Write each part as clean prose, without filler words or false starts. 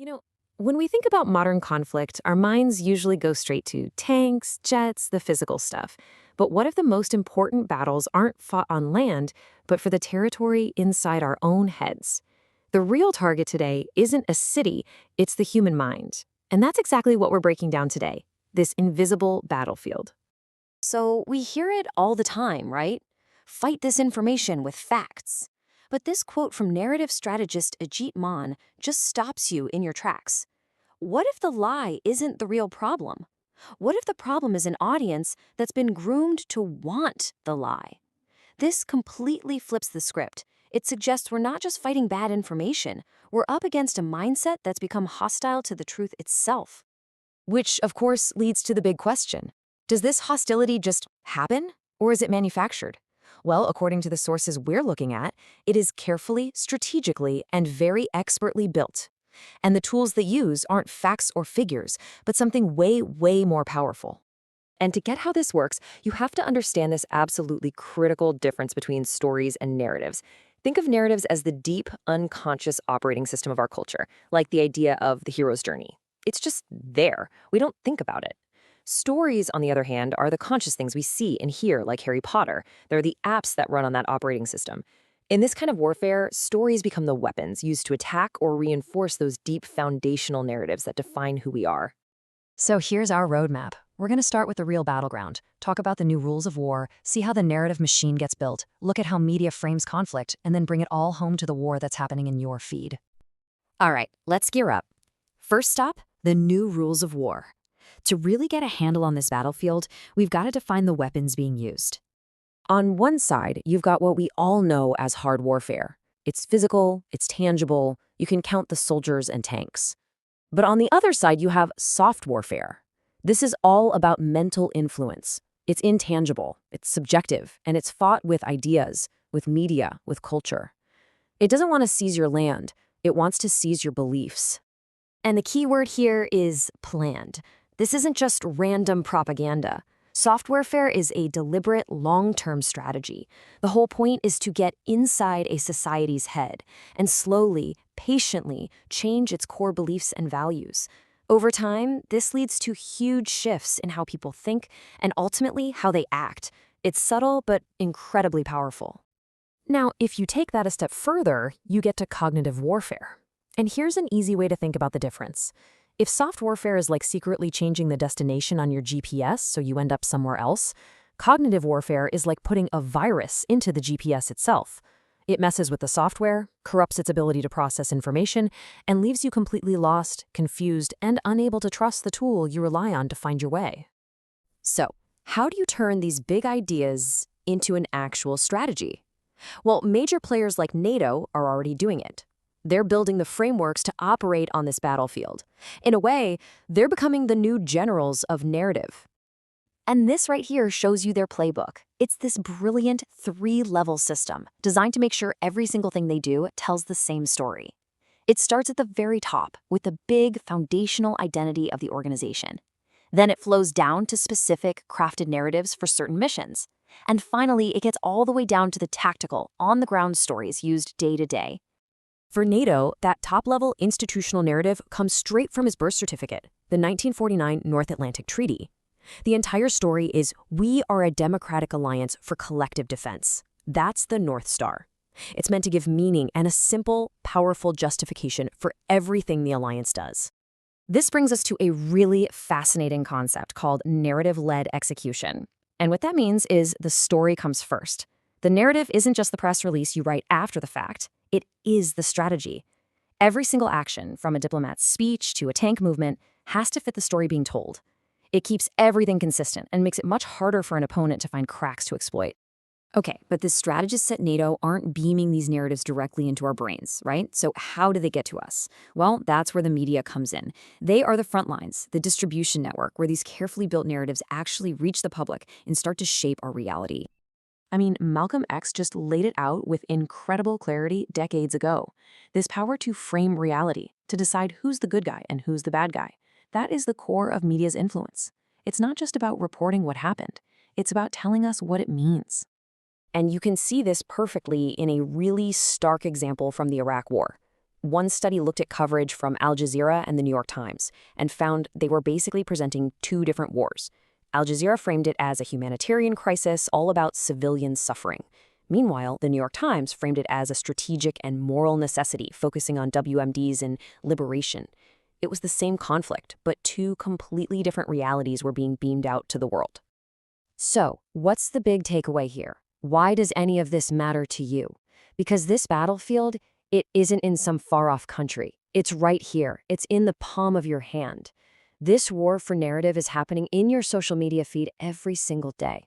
You know, when we think about modern conflict, our minds usually go straight to tanks, jets, the physical stuff. But what if the most important battles aren't fought on land, but for the territory inside our own heads? The real target today isn't a city, it's the human mind. And that's exactly what we're breaking down today, this invisible battlefield. So we hear it all the time, right? Fight this information with facts. But this quote from narrative strategist Ajit Maan just stops you in your tracks. What if the lie isn't the real problem? What if the problem is an audience that's been groomed to want the lie? This completely flips the script. It suggests we're not just fighting bad information, we're up against a mindset that's become hostile to the truth itself. Which, of course, leads to the big question. Does this hostility just happen, or is it manufactured? Well, according to the sources we're looking at, it is carefully, strategically, and very expertly built. And the tools they use aren't facts or figures, but something way, way more powerful. And to get how this works, you have to understand this absolutely critical difference between stories and narratives. Think of narratives as the deep, unconscious operating system of our culture, like the idea of the hero's journey. It's just there. We don't think about it. Stories, on the other hand, are the conscious things we see and hear, like Harry Potter. They're the apps that run on that operating system. In this kind of warfare, stories become the weapons used to attack or reinforce those deep foundational narratives that define who we are. So here's our roadmap. We're going to start with the real battleground, talk about the new rules of war, see how the narrative machine gets built, look at how media frames conflict, and then bring it all home to the war that's happening in your feed. All right, let's gear up. First stop, the new rules of war. To really get a handle on this battlefield, we've got to define the weapons being used. On one side, you've got what we all know as hard warfare. It's physical, it's tangible, you can count the soldiers and tanks. But on the other side, you have soft warfare. This is all about mental influence. It's intangible, it's subjective, and it's fought with ideas, with media, with culture. It doesn't want to seize your land, it wants to seize your beliefs. And the key word here is planned. This isn't just random propaganda. Soft warfare is a deliberate, long-term strategy. The whole point is to get inside a society's head and slowly, patiently change its core beliefs and values. Over time, this leads to huge shifts in how people think and ultimately how they act. It's subtle but incredibly powerful. Now, if you take that a step further, you get to cognitive warfare. And here's an easy way to think about the difference. If soft warfare is like secretly changing the destination on your GPS so you end up somewhere else, cognitive warfare is like putting a virus into the GPS itself. It messes with the software, corrupts its ability to process information, and leaves you completely lost, confused, and unable to trust the tool you rely on to find your way. So, how do you turn these big ideas into an actual strategy? Well, major players like NATO are already doing it. They're building the frameworks to operate on this battlefield. In a way, they're becoming the new generals of narrative. And this right here shows you their playbook. It's this brilliant 3-level system designed to make sure every single thing they do tells the same story. It starts at the very top with the big foundational identity of the organization. Then it flows down to specific crafted narratives for certain missions. And finally, it gets all the way down to the tactical, on-the-ground stories used day to day. For NATO, that top-level institutional narrative comes straight from his birth certificate, the 1949 North Atlantic Treaty. The entire story is, we are a democratic alliance for collective defense. That's the North Star. It's meant to give meaning and a simple, powerful justification for everything the alliance does. This brings us to a really fascinating concept called narrative-led execution. And what that means is the story comes first. The narrative isn't just the press release you write after the fact. It is the strategy. Every single action, from a diplomat's speech to a tank movement, has to fit the story being told. It keeps everything consistent and makes it much harder for an opponent to find cracks to exploit. Okay, but the strategists at NATO aren't beaming these narratives directly into our brains, right? So how do they get to us? Well, that's where the media comes in. They are the front lines, the distribution network, where these carefully built narratives actually reach the public and start to shape our reality. I mean, Malcolm X just laid it out with incredible clarity decades ago. This power to frame reality, to decide who's the good guy and who's the bad guy. That is the core of media's influence. It's not just about reporting what happened. It's about telling us what it means. And you can see this perfectly in a really stark example from the Iraq War. One study looked at coverage from Al Jazeera and the New York Times and found they were basically presenting two different wars. Al Jazeera framed it as a humanitarian crisis all about civilian suffering. Meanwhile, the New York Times framed it as a strategic and moral necessity, focusing on WMDs and liberation. It was the same conflict, but two completely different realities were being beamed out to the world. So, what's the big takeaway here? Why does any of this matter to you? Because this battlefield, it isn't in some far-off country. It's right here. It's in the palm of your hand. This war for narrative is happening in your social media feed every single day.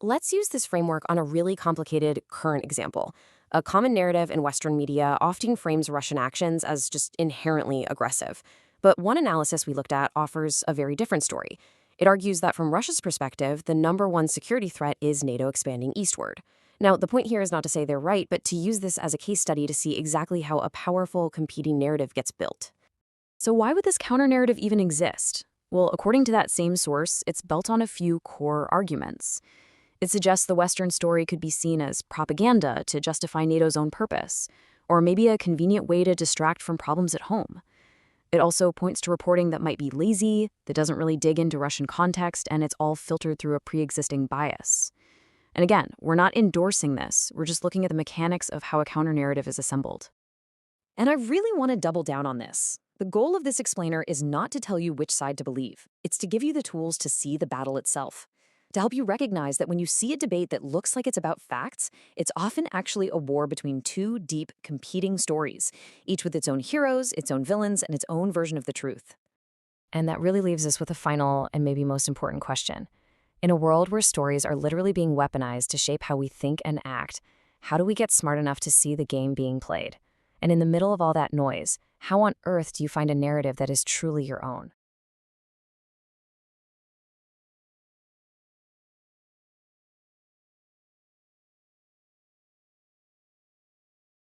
Let's use this framework on a really complicated current example. A common narrative in Western media often frames Russian actions as just inherently aggressive. But one analysis we looked at offers a very different story. It argues that from Russia's perspective, the #1 security threat is NATO expanding eastward. Now, the point here is not to say they're right, but to use this as a case study to see exactly how a powerful competing narrative gets built. So why would this counter-narrative even exist? Well, according to that same source, it's built on a few core arguments. It suggests the Western story could be seen as propaganda to justify NATO's own purpose, or maybe a convenient way to distract from problems at home. It also points to reporting that might be lazy, that doesn't really dig into Russian context, and it's all filtered through a pre-existing bias. And again, we're not endorsing this, we're just looking at the mechanics of how a counter-narrative is assembled. And I really want to double down on this. The goal of this explainer is not to tell you which side to believe. It's to give you the tools to see the battle itself. To help you recognize that when you see a debate that looks like it's about facts, it's often actually a war between two deep, competing stories, each with its own heroes, its own villains, and its own version of the truth. And that really leaves us with a final and maybe most important question. In a world where stories are literally being weaponized to shape how we think and act, how do we get smart enough to see the game being played? And in the middle of all that noise, how on earth do you find a narrative that is truly your own?